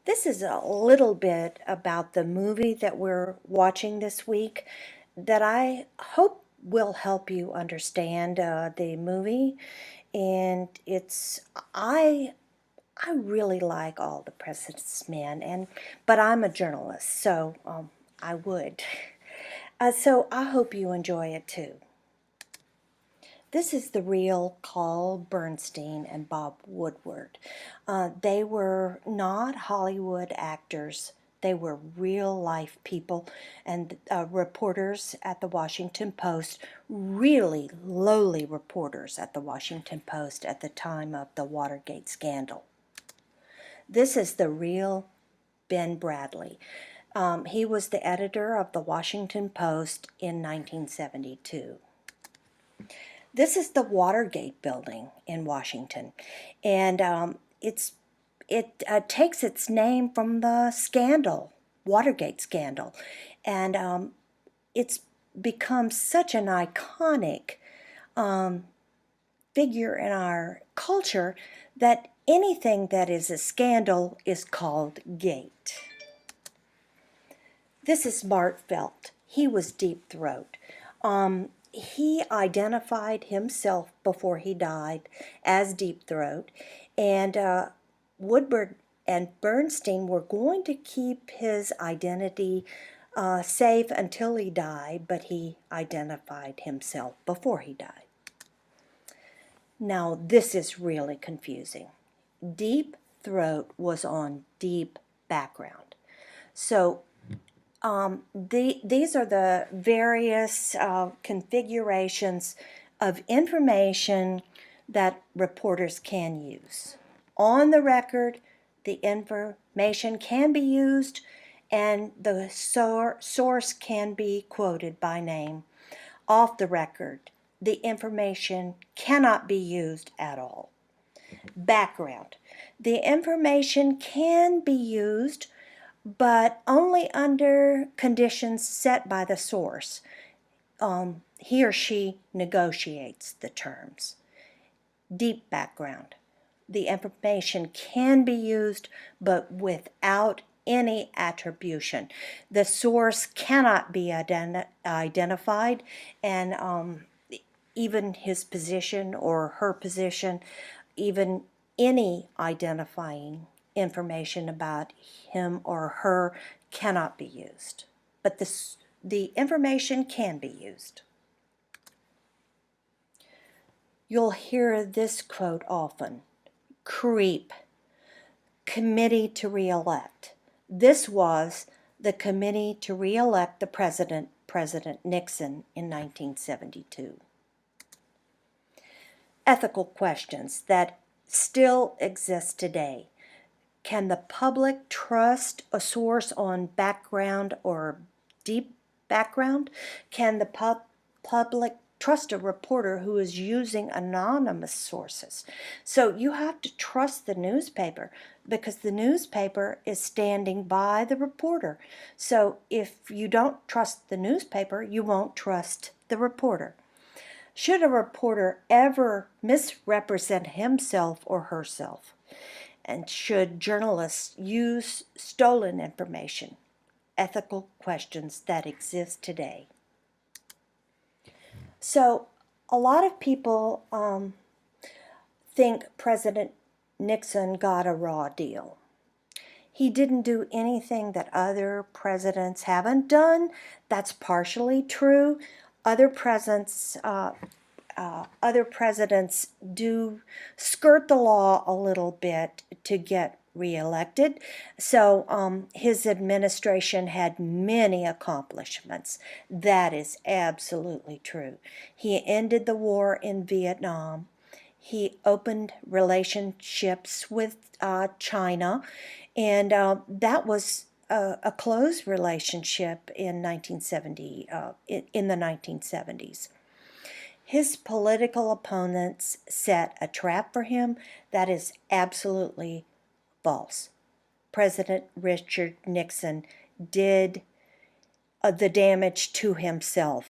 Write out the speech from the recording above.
This is a little bit about the movie that we're watching this week that I hope will help you understand the movie. And I really like All the President's Men, but I'm a journalist, so I would. So I hope you enjoy it too. This is the real Carl Bernstein and Bob Woodward. They were not Hollywood actors. They were real life people and reporters at the Washington Post, really lowly reporters at the Washington Post at the time of the Watergate scandal. This is the real Ben Bradlee. He was the editor of the Washington Post in 1972. This is the Watergate building in Washington, and it takes its name from the scandal, Watergate scandal, and it's become such an iconic figure in our culture that anything that is a scandal is called Gate. This is Mart Felt. He was Deep Throat. He identified himself before he died as Deep Throat, and Woodward and Bernstein were going to keep his identity safe until he died, but he identified himself before he died. Now, this is really confusing. Deep Throat was on deep background. So these are the various configurations of information that reporters can use. On the record, the information can be used and the source can be quoted by name. Off the record, the information cannot be used at all. Background. The information can be used but only under conditions set by the source. He or she negotiates the terms. Deep background. The information can be used, but without any attribution. The source cannot be identified, and even his position or her position, even any identifying information about him or her cannot be used. But the information can be used. You'll hear this quote often: creep, committee to re-elect. This was the committee to re-elect the president, President Nixon, in 1972. Ethical questions that still exist today. Can the public trust a source on background or deep background? Can the public trust a reporter who is using anonymous sources? So you have to trust the newspaper because the newspaper is standing by the reporter. So if you don't trust the newspaper, you won't trust the reporter. Should a reporter ever misrepresent himself or herself? And should journalists use stolen information? Ethical questions that exist today. So a lot of people think President Nixon got a raw deal. He didn't do anything that other presidents haven't done. That's partially true. Other presidents do skirt the law a little bit to get reelected. So his administration had many accomplishments. That is absolutely true. He ended the war in Vietnam. He opened relationships with China, and that was a close relationship in 1970, in the 1970s. His political opponents set a trap for him. That is absolutely false. President Richard Nixon did the damage to himself